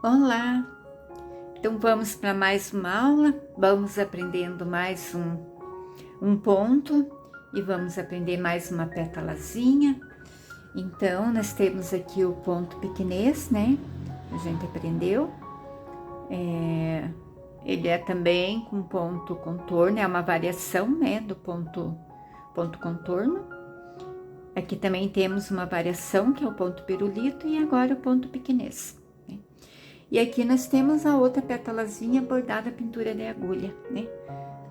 Olá! Então vamos para mais uma aula, vamos aprendendo mais um ponto e vamos aprender mais uma pétalazinha. Então nós temos aqui o ponto pequenês, né? A gente aprendeu. Ele é também com ponto contorno, é uma variação, né, do ponto contorno. Aqui também temos uma variação que é o ponto pirulito e agora o ponto pequenês. E aqui nós temos a outra pétalazinha bordada pintura de agulha, né?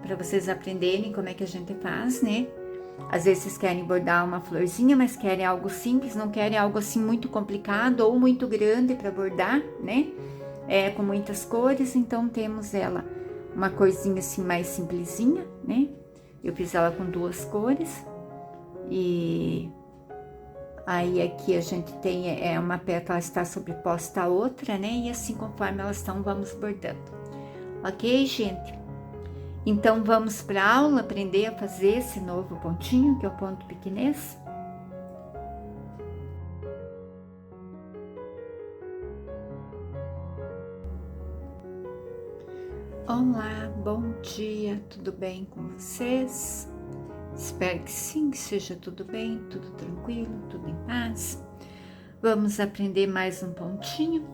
Para vocês aprenderem como é que a gente faz, né? Às vezes vocês querem bordar uma florzinha, mas querem algo simples, não querem algo assim muito complicado ou muito grande para bordar, né? Com muitas cores, então temos ela uma corzinha assim mais simplesinha, né? Eu fiz ela com duas cores e aí aqui a gente tem uma pétala está sobreposta à outra, né? E assim conforme elas estão, vamos bordando. Ok, gente? Então vamos para a aula aprender a fazer esse novo pontinho, que é o ponto pequenês. Olá, bom dia, tudo bem com vocês? Espero que sim, que seja tudo bem, tudo tranquilo, tudo em paz. Vamos aprender mais um pontinho.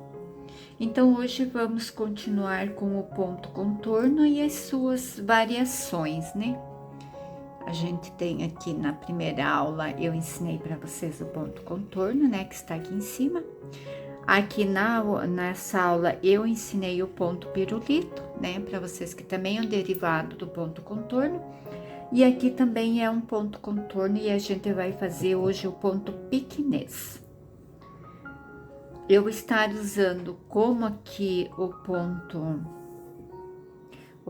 Então, hoje vamos continuar com o ponto contorno e as suas variações, né? A gente tem aqui na primeira aula, eu ensinei para vocês o ponto contorno, né? Que está aqui em cima. Aqui nessa aula, eu ensinei o ponto pirulito, né? Para vocês que também é um derivado do ponto contorno. E aqui também é um ponto contorno e a gente vai fazer hoje o ponto pequenês. Eu vou estar usando como aqui o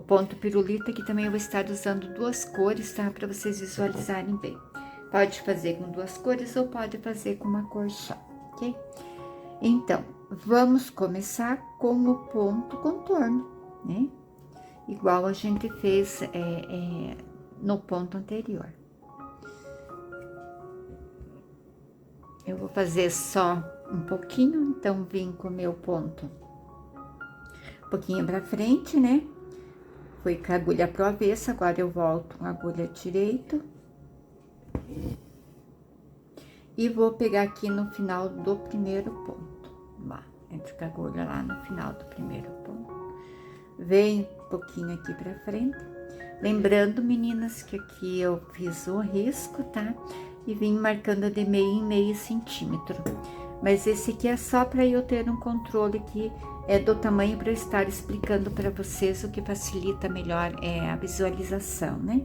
ponto pirulito, aqui também eu vou estar usando duas cores, tá? Para vocês visualizarem bem. Pode fazer com duas cores ou pode fazer com uma cor só, ok? Então, vamos começar com o ponto contorno, né? Igual a gente fez no ponto anterior. Eu vou fazer só um pouquinho, então vim com o meu ponto um pouquinho pra frente, né? Fui com a agulha pro avesso, agora eu volto com a agulha direita. E vou pegar aqui no final do primeiro ponto, lá, entre a agulha lá no final do primeiro ponto. Vem um pouquinho aqui pra frente. Lembrando, meninas, que aqui eu fiz o risco, tá? E vim marcando de meio em meio centímetro. Mas esse aqui é só para eu ter um controle que é do tamanho para eu estar explicando para vocês, o que facilita melhor a visualização, né?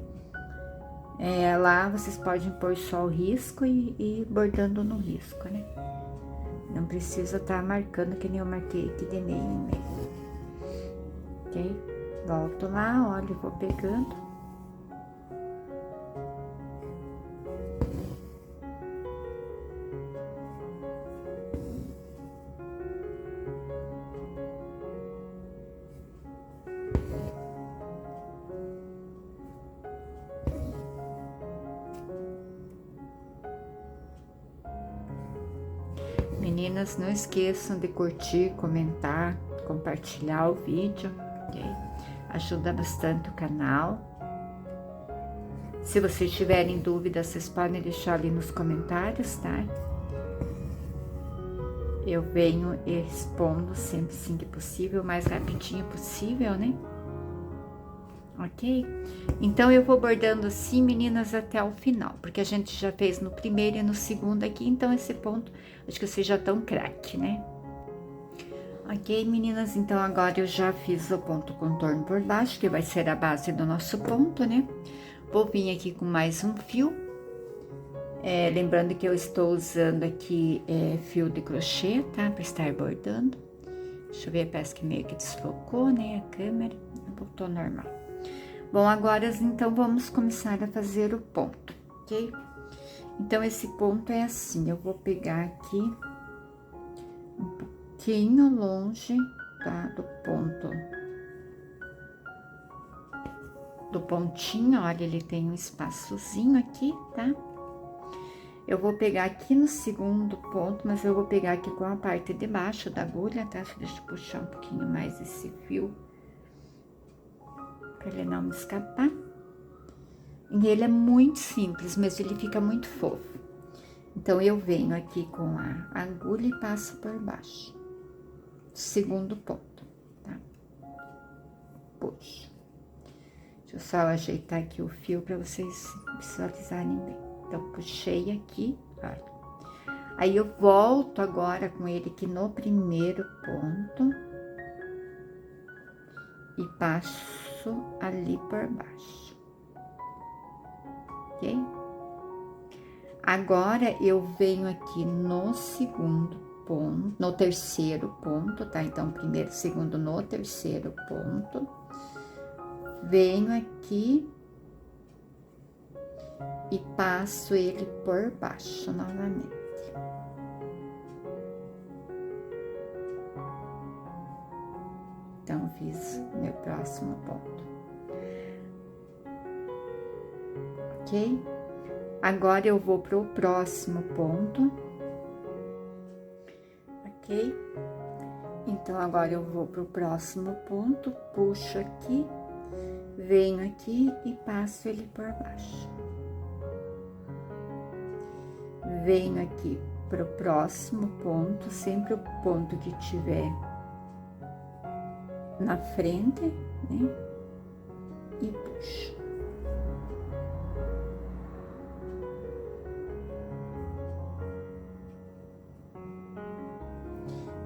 Lá vocês podem pôr só o risco e ir bordando no risco, né? Não precisa estar marcando que nem eu marquei aqui de meio em meio. Ok? Volto lá, olha, vou pegando. Meninas, não esqueçam de curtir, comentar, compartilhar o vídeo, ok? Ajuda bastante o canal. Se vocês tiverem dúvidas, vocês podem deixar ali nos comentários, tá? Eu venho e respondo sempre sim que possível, o mais rapidinho possível, né? Ok? Então, eu vou bordando assim, meninas, até o final, porque a gente já fez no primeiro e no segundo aqui, então esse ponto, acho que vocês já estão craque, né? Ok, meninas, então agora eu já fiz o ponto contorno por baixo, que vai ser a base do nosso ponto, né? Vou vir aqui com mais um fio. Lembrando que eu estou usando aqui fio de crochê, tá? Para estar bordando. Deixa eu ver, parece que meio que desfocou, né? A câmera voltou normal. Bom, agora então vamos começar a fazer o ponto, ok? Então, esse ponto é assim, eu vou pegar aqui um pouquinho longe, tá? Do pontinho, olha, ele tem um espaçozinho aqui, tá? Eu vou pegar aqui no segundo ponto, mas eu vou pegar aqui com a parte de baixo da agulha, tá? Deixa eu puxar um pouquinho mais esse fio, pra ele não me escapar. E ele é muito simples, mas ele fica muito fofo. Então, eu venho aqui com a agulha e passo por baixo. Segundo ponto, tá? Puxo. Deixa eu só ajeitar aqui o fio para vocês visualizarem bem. Então, puxei aqui, olha. Aí, eu volto agora com ele aqui no primeiro ponto. E passo ali por baixo. Ok? Agora, eu venho aqui no segundo ponto, no terceiro ponto, tá? Então, primeiro, segundo, no terceiro ponto. Venho aqui e passo ele por baixo novamente. Então, fiz meu próximo ponto. Ok? Agora, eu vou pro próximo ponto. Ok? Então, agora eu vou pro próximo ponto, puxo aqui, venho aqui e passo ele por baixo. Venho aqui pro próximo ponto, sempre o ponto que tiver na frente, né? E puxo.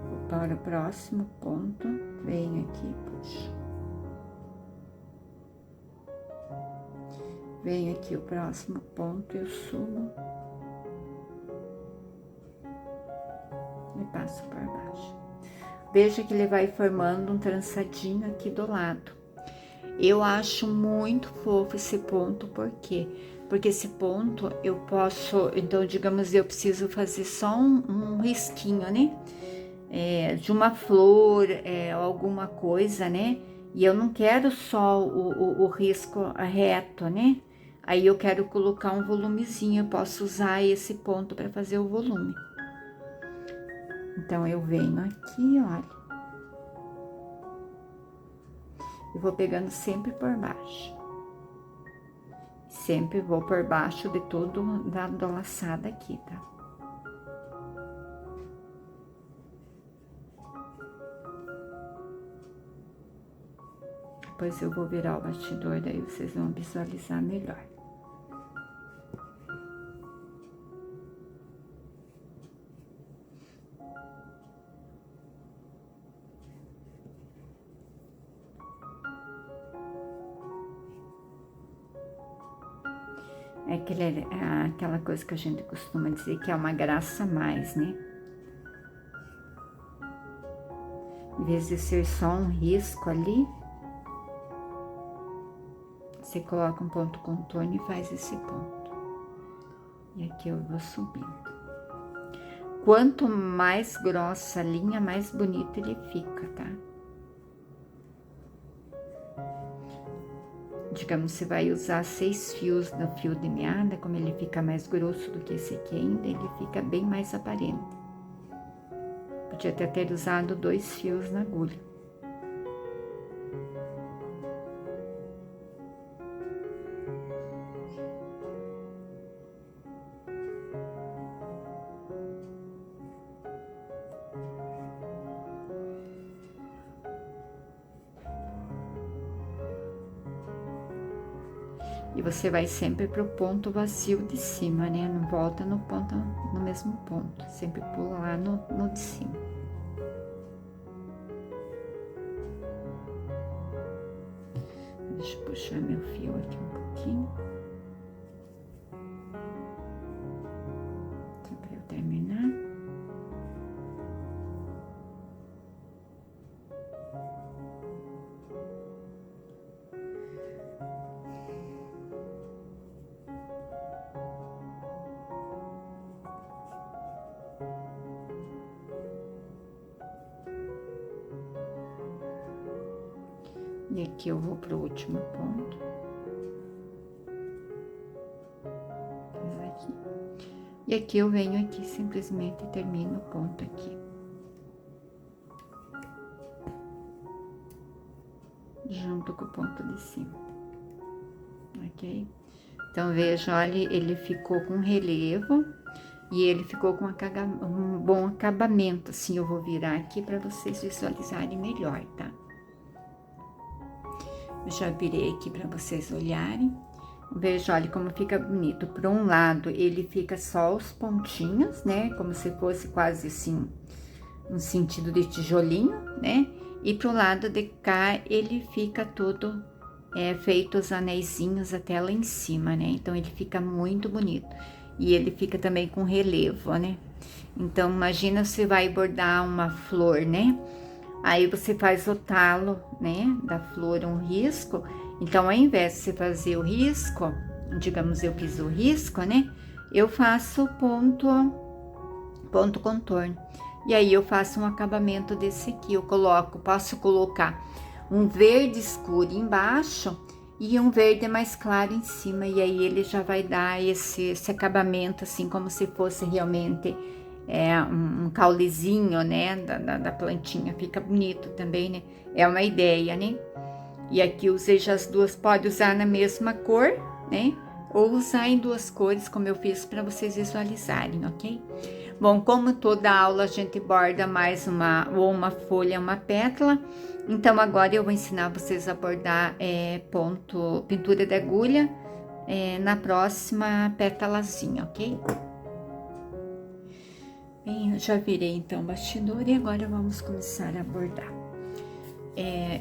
Vou para o próximo ponto, venho aqui e puxo. Venho aqui o próximo ponto, eu subo e passo por baixo. Veja que ele vai formando um trançadinho aqui do lado. Eu acho muito fofo esse ponto, por quê? Porque esse ponto eu posso, então, digamos, eu preciso fazer só um risquinho, né? De uma flor, alguma coisa, né? E eu não quero só o risco reto, né? Aí eu quero colocar um volumezinho, eu posso usar esse ponto para fazer o volume. Então, eu venho aqui, olha. E vou pegando sempre por baixo. Sempre vou por baixo de tudo da laçada aqui, tá? Depois eu vou virar o bastidor, daí vocês vão visualizar melhor. Aquela coisa que a gente costuma dizer que é uma graça a mais, né? Em vez de ser só um risco ali, você coloca um ponto contorno e faz esse ponto. E aqui eu vou subindo. Quanto mais grossa a linha, mais bonito ele fica, tá? Digamos, você vai usar 6 fios no fio de meada, como ele fica mais grosso do que esse aqui ainda, ele fica bem mais aparente. Podia até ter usado 2 fios na agulha. E você vai sempre pro ponto vazio de cima, né? Não volta no ponto, no mesmo ponto. Sempre pula lá no de cima. Deixa eu puxar meu fio aqui um pouquinho. Só pra eu terminar. E aqui eu vou pro último ponto. Aqui. E aqui eu venho aqui simplesmente e termino o ponto aqui. Junto com o ponto de cima. Ok? Então, veja, olha, ele ficou com relevo e ele ficou com um bom acabamento. Assim, eu vou virar aqui para vocês visualizarem melhor, tá? Eu já virei aqui para vocês olharem. Veja, olha como fica bonito. Por um lado, ele fica só os pontinhos, né? Como se fosse quase assim, um sentido de tijolinho, né? E pro lado de cá, ele fica todo feito os anéisinhos até lá em cima, né? Então, ele fica muito bonito. E ele fica também com relevo, né? Então, imagina se vai bordar uma flor, né? Aí, você faz o talo, né? Da flor, um risco. Então, ao invés de você fazer o risco, digamos, eu fiz o risco, né? Eu faço ponto contorno. E aí, eu faço um acabamento desse aqui. Eu posso colocar um verde escuro embaixo e um verde mais claro em cima. E aí, ele já vai dar esse acabamento, assim, como se fosse realmente um caulezinho, né? Da plantinha. Fica bonito também, né? É uma ideia, né? E aqui usei já as duas, pode usar na mesma cor, né? Ou usar em duas cores, como eu fiz para vocês visualizarem, ok? Bom, como toda aula a gente borda mais uma folha, uma pétala, então agora eu vou ensinar vocês a bordar pintura de agulha na próxima pétalazinha, ok? Bem, eu já virei então o bastidor e agora vamos começar a bordar.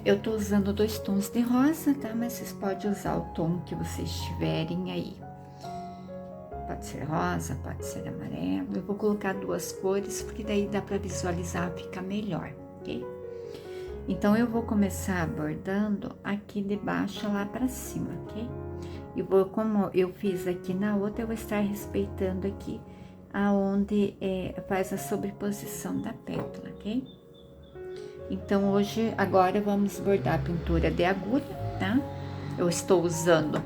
Eu tô usando 2 tons de rosa, tá? Mas vocês podem usar o tom que vocês tiverem aí. Pode ser rosa, pode ser amarelo. Eu vou colocar 2 cores, porque daí dá pra visualizar, fica melhor, ok? Então, eu vou começar bordando aqui de baixo lá pra cima, ok? E como eu fiz aqui na outra, eu vou estar respeitando aqui aonde faz a sobreposição da pétala, ok? Então, agora vamos bordar a pintura de agulha, tá? Eu estou usando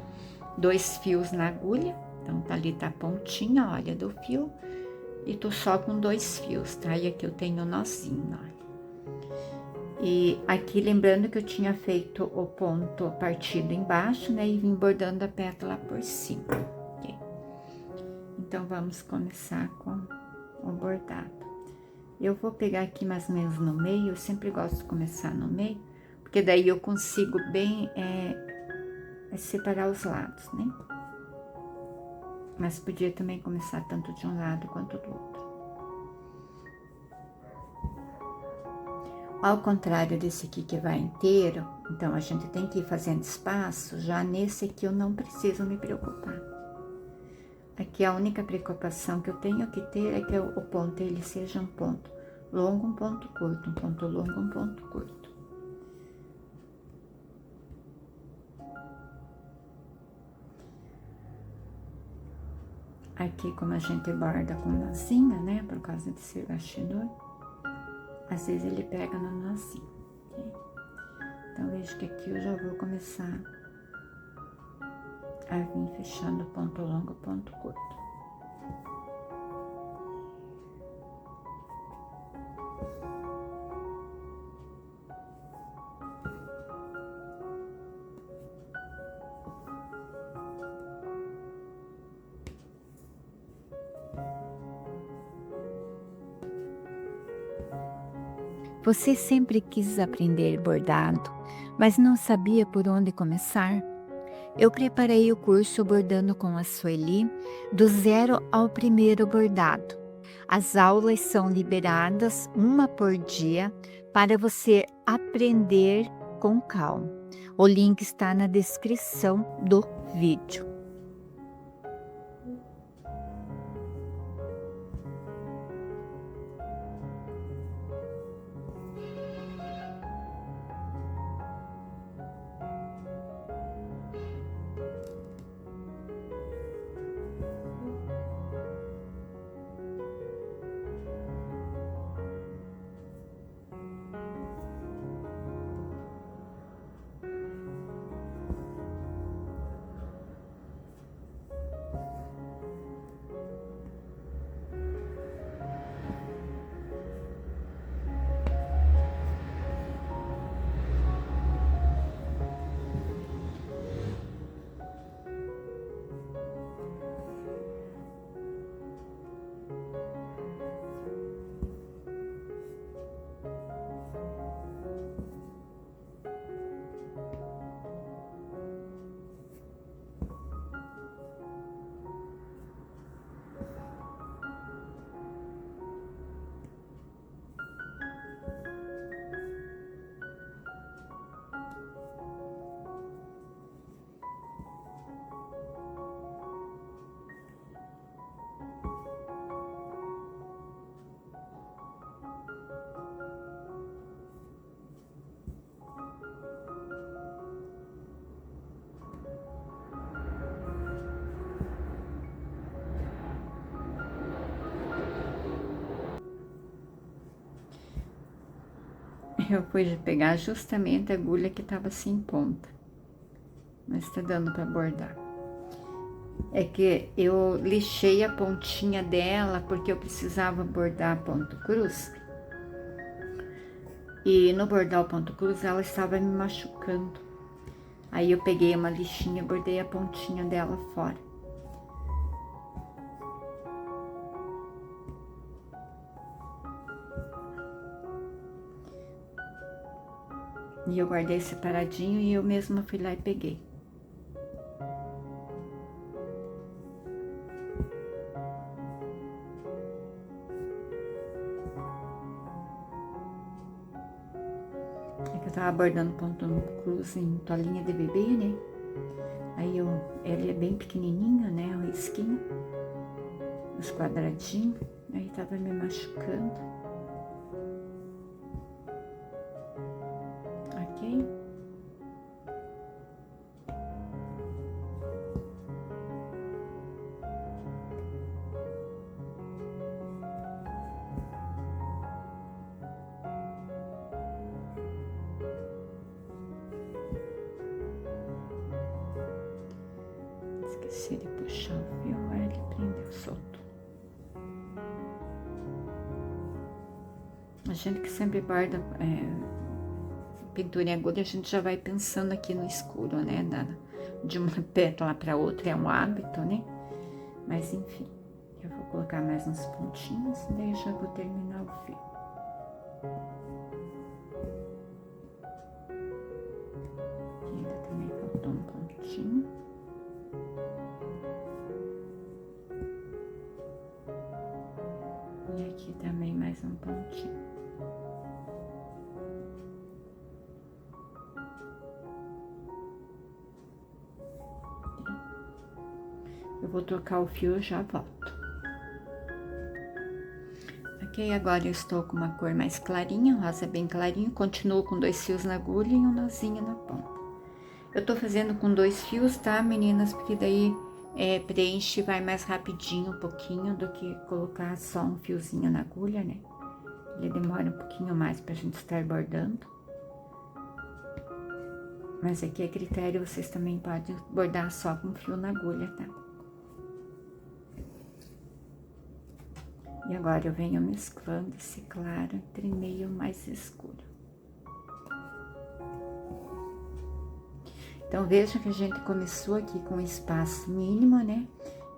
2 fios na agulha, então ali tá a pontinha, olha, do fio, e tô só com 2 fios, tá? E aqui eu tenho o nozinho, olha. E aqui, lembrando que eu tinha feito o ponto partido embaixo, né? E vim bordando a pétala por cima, ok? Então, vamos começar com o bordado. Eu vou pegar aqui mais ou menos no meio, eu sempre gosto de começar no meio, porque daí eu consigo bem separar os lados, né? Mas podia também começar tanto de um lado quanto do outro. Ao contrário desse aqui que vai inteiro, então a gente tem que ir fazendo espaço, já nesse aqui eu não preciso me preocupar. Aqui a única preocupação que eu tenho que ter é que o ponto ele seja um ponto longo, um ponto curto, um ponto longo, um ponto curto. Aqui, como a gente borda com nozinha, né, por causa de ser bastidor, às vezes ele pega no nozinho, ok? Então, vejo que aqui eu já vou começar a vir fechando ponto longo, ponto curto. Você sempre quis aprender bordado, mas não sabia por onde começar? Eu preparei o curso Bordando com a Sueli, do 0 ao 1º bordado. As aulas são liberadas uma por dia para você aprender com calma. O link está na descrição do vídeo. Eu fui pegar justamente a agulha que tava sem ponta, mas tá dando pra bordar. É que eu lixei a pontinha dela porque eu precisava bordar ponto cruz. E no bordar o ponto cruz ela estava me machucando. Aí eu peguei uma lixinha e bordei a pontinha dela fora. E eu guardei separadinho e eu mesma fui lá e peguei. É que eu tava bordando ponto cruz em toalhinha de bebê, né? Aí ele é bem pequenininho, né? O risquinho, os quadradinhos. Aí tava me machucando. Ok? Esqueci de puxar o fio, agora ele prendeu, solto. A gente que sempre borda pintura em agulha, a gente já vai pensando aqui no escuro, né? De uma pétala para outra, é um hábito, né? Mas enfim, eu vou colocar mais uns pontinhos e daí já vou terminar o fio. Aqui ainda também faltou um pontinho. E aqui também mais um pontinho. Eu vou trocar o fio e já volto. Ok, agora eu estou com uma cor mais clarinha, rosa bem clarinho. Continuo com 2 fios na agulha e um nozinho na ponta. Eu tô fazendo com 2 fios, tá, meninas? Porque daí preenche, vai mais rapidinho um pouquinho do que colocar só um fiozinho na agulha, né? Ele demora um pouquinho mais pra gente estar bordando. Mas aqui é critério, vocês também podem bordar só com fio na agulha, tá? E agora eu venho mesclando esse claro entre meio mais escuro. Então, veja que a gente começou aqui com um espaço mínimo, né?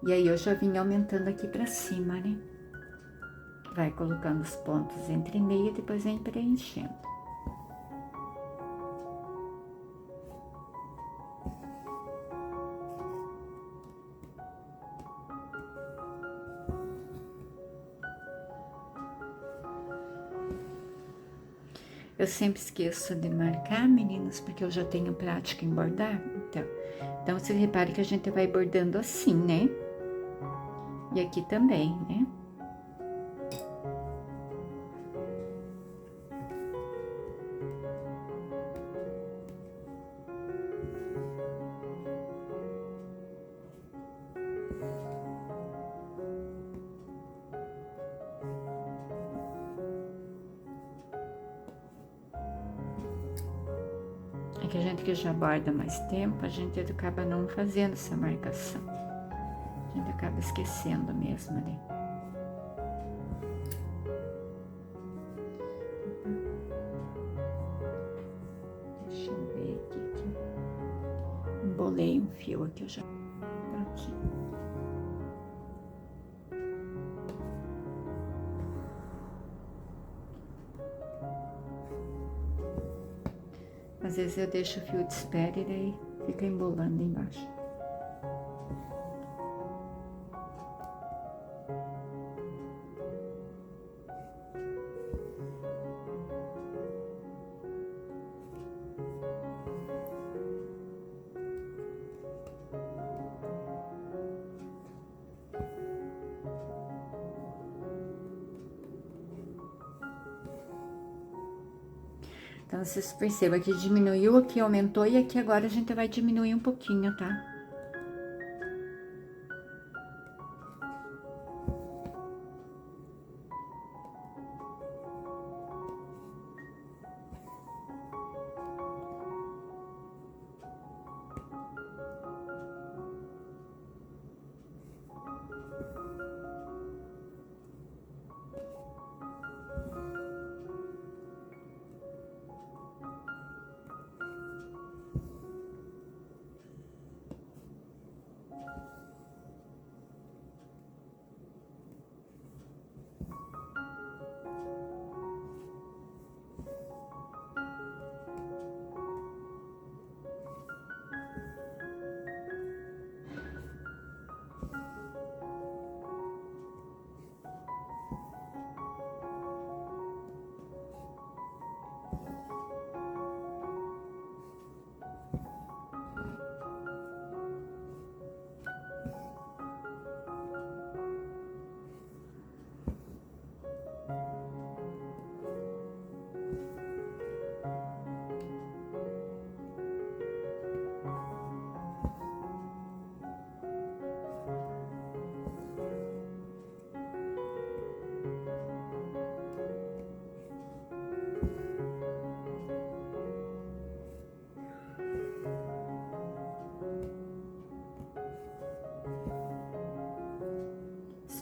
E aí eu já vim aumentando aqui pra cima, né? Vai colocando os pontos entre meio e depois vem preenchendo. Eu sempre esqueço de marcar, meninas, porque eu já tenho prática em bordar. Então você repare que a gente vai bordando assim, né? E aqui também, né? É que a gente que já borda mais tempo, a gente acaba não fazendo essa marcação. A gente acaba esquecendo mesmo, né? Deixa eu ver aqui que eu embolei um fio aqui, eu já... Prontinho. Às vezes eu deixo o fio de espera e daí fica embolando embaixo. Então, vocês percebam que diminuiu, aqui aumentou e aqui agora a gente vai diminuir um pouquinho, tá?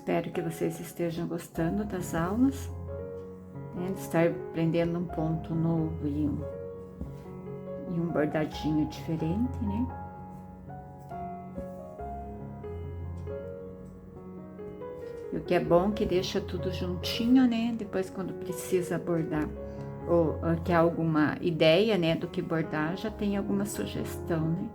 Espero que vocês estejam gostando das aulas, né, de estar aprendendo um ponto novo e um bordadinho diferente, né? E o que é bom que deixa tudo juntinho, né? Depois quando precisa bordar ou quer alguma ideia, né, do que bordar, já tem alguma sugestão, né?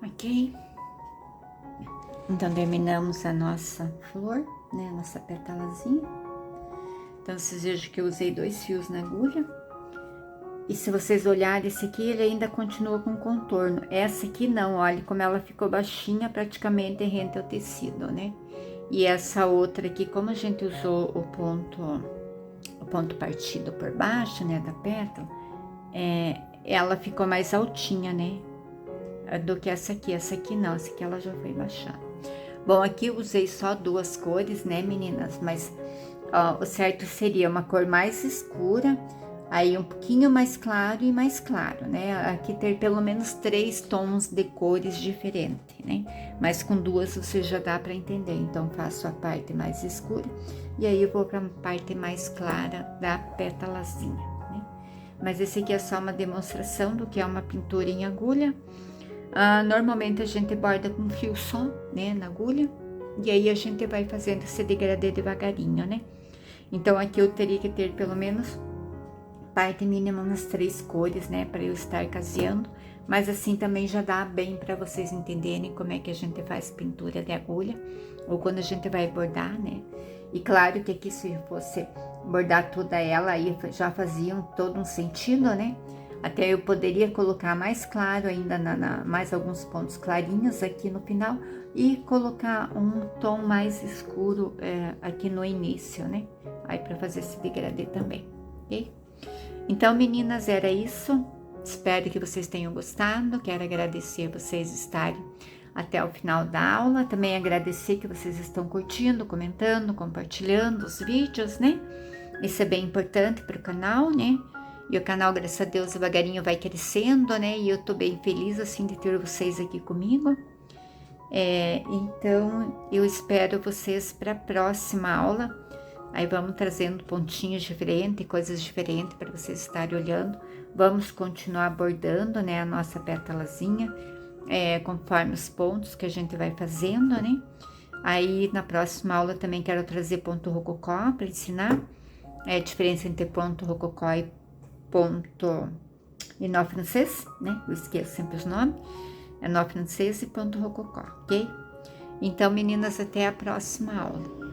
Ok? Então, terminamos a nossa flor, né? A nossa pétalazinha. Então, vocês vejam que eu usei 2 fios na agulha. E se vocês olharem, esse aqui, ele ainda continua com contorno. Essa aqui não, olha como ela ficou baixinha, praticamente rente ao tecido, né? E essa outra aqui, como a gente usou o ponto partido por baixo, né, da pétala, ela ficou mais altinha, né? Do que essa aqui. Essa aqui não, essa aqui ela já foi baixando. Bom, aqui eu usei só 2 cores, né, meninas? Mas ó, o certo seria uma cor mais escura, aí um pouquinho mais claro e mais claro, né? Aqui ter pelo menos 3 tons de cores diferentes, né? Mas com 2 você já dá para entender. Então, faço a parte mais escura e aí eu vou para a parte mais clara da pétalazinha, né? Mas esse aqui é só uma demonstração do que é uma pintura em agulha. Normalmente a gente borda com fio só, né, na agulha, e aí a gente vai fazendo esse degradê devagarinho, né? Então aqui eu teria que ter pelo menos parte mínima umas 3 cores, né, para eu estar caseando, mas assim também já dá bem para vocês entenderem como é que a gente faz pintura de agulha, ou quando a gente vai bordar, né? E claro que aqui se fosse bordar toda ela, aí já faziam todo um sentido, né? Até eu poderia colocar mais claro ainda, mais alguns pontos clarinhos aqui no final e colocar um tom mais escuro aqui no início, né? Aí para fazer esse degradê também, ok? Então, meninas, era isso. Espero que vocês tenham gostado. Quero agradecer vocês estarem até o final da aula. Também agradecer que vocês estão curtindo, comentando, compartilhando os vídeos, né? Isso é bem importante para o canal, né? E o canal, graças a Deus, devagarinho vai crescendo, né? E eu tô bem feliz, assim, de ter vocês aqui comigo. Então, eu espero vocês para a próxima aula. Aí vamos trazendo pontinhos diferentes, coisas diferentes para vocês estarem olhando. Vamos continuar abordando, né, a nossa pétalazinha, conforme os pontos que a gente vai fazendo, né? Aí, na próxima aula, também quero trazer ponto rococó para ensinar. A diferença entre ponto rococó e ponto e nó francês, né? Eu esqueço sempre os nomes. É nó francês e ponto rococó, ok? Então, meninas, até a próxima aula.